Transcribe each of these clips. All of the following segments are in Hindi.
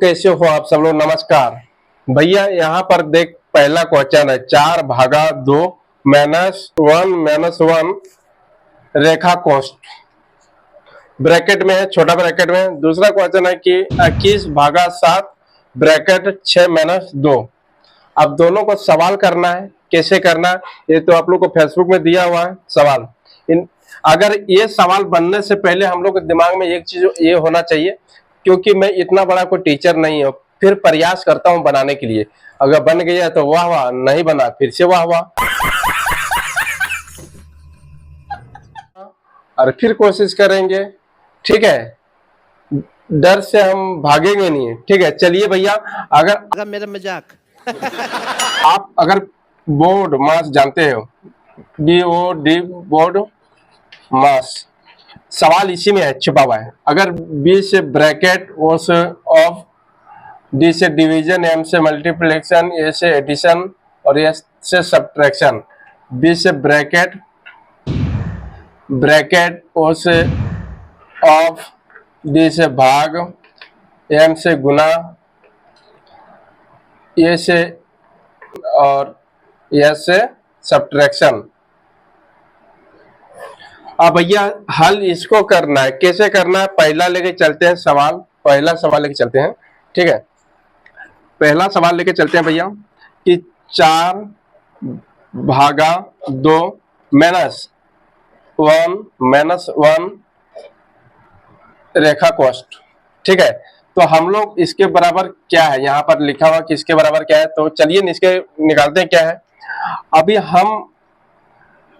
कैसे हो आप सब लोग। नमस्कार भैया। यहाँ पर देख पहला क्वेश्चन है 4/2 -1 रेखा कोष्ठ ब्रैकेट में है, छोटा ब्रैकेट में है। दूसरा क्वेश्चन है कि 21/7 ब्रैकेट 6-2। अब दोनों को सवाल करना है, कैसे करना है ये तो आप लोग को फेसबुक में दिया हुआ है सवाल। अगर ये सवाल बनने से पहले हम लोग के दिमाग में एक चीज ये होना चाहिए, क्योंकि मैं इतना बड़ा कोई टीचर नहीं हूँ, फिर प्रयास करता हूँ बनाने के लिए। अगर बन गया तो वाह वाह, नहीं बना फिर से वाह वाह, और फिर कोशिश करेंगे। ठीक है, डर से हम भागेंगे नहीं। ठीक है, चलिए भैया। अगर मेरा मजाक आप अगर बोर्ड मास जानते हो, BOD बोर्ड मास, सवाल इसी में है, छुपा हुआ है। अगर B से ब्रैकेट, O से ऑफ, D से डिवीजन, M से मल्टीप्लिकेशन, A से एडिशन और S से सब्ट्रैक्शन, B से ब्रैकेट, O से ऑफ, D से भाग, M से गुना, A से और S से सब्ट्रैक्शन। अब भैया हल इसको करना है, कैसे करना है पहला लेके चलते हैं सवाल। पहला सवाल लेके चलते हैं। ठीक है, पहला सवाल लेके चलते हैं भैया कि 4/2 -1 रेखा कोष्ठ। ठीक है, तो हम लोग इसके बराबर क्या है, यहाँ पर लिखा हुआ कि इसके बराबर क्या है, तो चलिए इसके निकालते हैं क्या है। अभी हम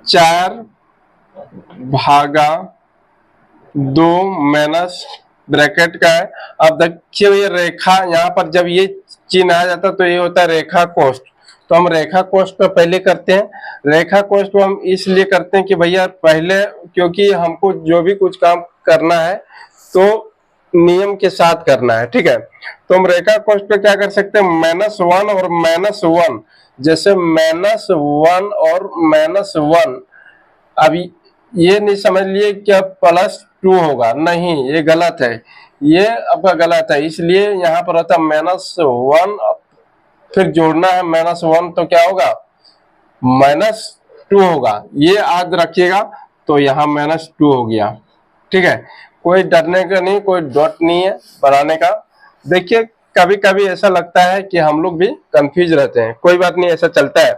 4/2 माइनस ब्रैकेट का है। अब देखिए ये रेखा, यहाँ पर जब ये चिन्ह आ जाता तो ये होता है रेखा कोष्ठ। तो हम रेखा कोष्ठ को पहले करते हैं। रेखा कोष्ठ को हम इसलिए करते हैं कि भैया पहले, क्योंकि हमको जो भी कुछ काम करना है तो नियम के साथ करना है। ठीक है, तो हम रेखा कोष्ठ पे क्या कर सकते हैं, -1 और -1। जैसे -1 और -1, अभी ये नहीं समझ लिए कि अब +2 होगा, नहीं, ये गलत है, ये आपका गलत है। इसलिए यहाँ पर होता है -1, फिर जोड़ना है -1 तो क्या होगा, -2 होगा। ये याद रखिएगा। तो यहाँ -2 हो गया। ठीक है, कोई डरने का नहीं, कोई डॉट नहीं है बनाने का। देखिए कभी कभी ऐसा लगता है कि हम लोग भी कंफ्यूज रहते हैं, कोई बात नहीं, ऐसा चलता है।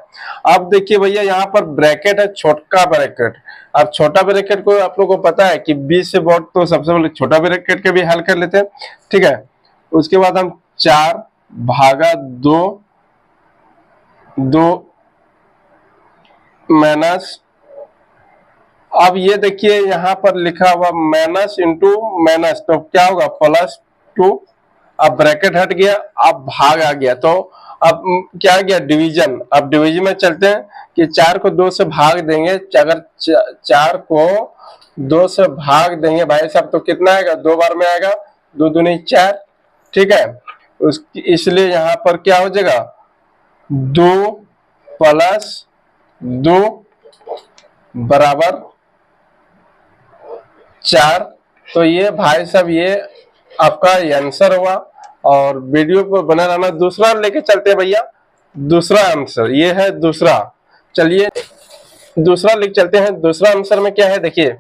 अब देखिए भैया यहाँ पर ब्रैकेट है, छोटा ब्रैकेट। अब छोटा ब्रैकेट को आप लोग को पता है कि 20 से बहुत, तो सबसे पहले छोटा ब्रैकेट के भी हल कर लेते हैं। ठीक है, उसके बाद हम 4/2 माइनस, अब ये देखिए यहाँ पर लिखा हुआ माइनस इंटू माइनस, तो क्या होगा +2। अब ब्रैकेट हट गया, अब भाग आ गया, तो अब क्या आ गया, डिवीजन। अब डिवीजन में चलते हैं कि 4 को 2 से भाग देंगे। अगर 4 को 2 से भाग देंगे भाई साहब तो कितना आएगा, 2 बार में आएगा, 2 दूनी 4। ठीक है, इसलिए यहाँ पर क्या हो जाएगा, 2 + 2 बराबर 4। तो ये भाई साहब ये आपका आंसर हुआ, और वीडियो पर बना रहना। दूसरा लेके चलते हैं भैया, दूसरा आंसर ये है दूसरा। चलिए दूसरा लेके चलते हैं। दूसरा आंसर में क्या है, देखिए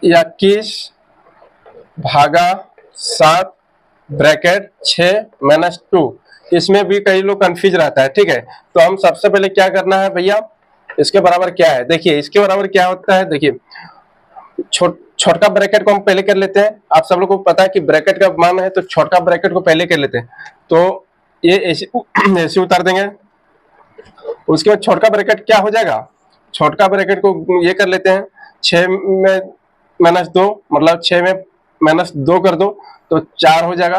21/7 ब्रैकेट 6-2। इसमें भी कई लोग कंफ्यूज रहता है। ठीक है, तो हम सबसे पहले क्या करना है भैया, इसके बराबर क्या है, देखिए इसके बराबर क्या होता है। देखिए छोटा ब्रैकेट को हम पहले कर लेते हैं। आप सब लोग को पता है कि ब्रैकेट का मान है, तो छोटा ब्रैकेट को पहले कर लेते हैं। तो ये ऐसे उतार देंगे। उसके बाद छोटा ब्रैकेट क्या हो जाएगा, छोटा ब्रैकेट को ये कर लेते हैं, 6 में -2, मतलब 6 में -2 कर दो तो 4 हो जाएगा।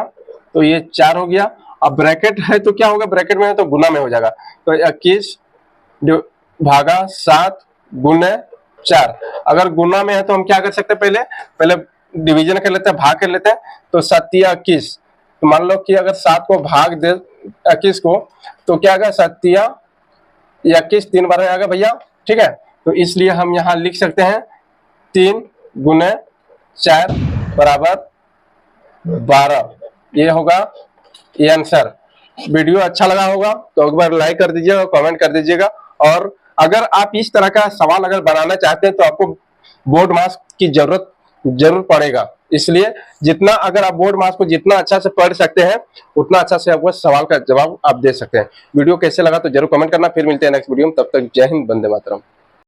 तो ये 4 हो गया। अब ब्रैकेट है तो क्या होगा, ब्रैकेट में है तो गुना में हो जाएगा। तो 21/7 गुने 4। अगर गुना में है तो हम क्या कर सकते हैं, पहले डिवीजन कर लेते हैं, भाग कर लेते हैं। तो 7 × 21, तो मान लो कि अगर 7 को भाग दे 21 को तो क्या आएगा, 7 × 21 3 बार आएगा भैया। ठीक है, तो इसलिए हम यहाँ लिख सकते हैं 3 × 4 = 12। ये होगा ये आंसर। वीडियो अच्छा लगा होगा तो एक बार लाइक कर दीजिएगा, कमेंट कर दीजिएगा। और अगर आप इस तरह का सवाल अगर बनाना चाहते हैं तो आपको बोर्ड मास्क की जरूर पड़ेगा। इसलिए जितना अगर आप बोर्ड मास्क को जितना अच्छा से पढ़ सकते हैं उतना अच्छा से आपको सवाल का जवाब आप दे सकते हैं। वीडियो कैसे लगा तो जरूर कमेंट करना। फिर मिलते हैं नेक्स्ट वीडियो में, तब तक जय हिंद, वंदे मातरम।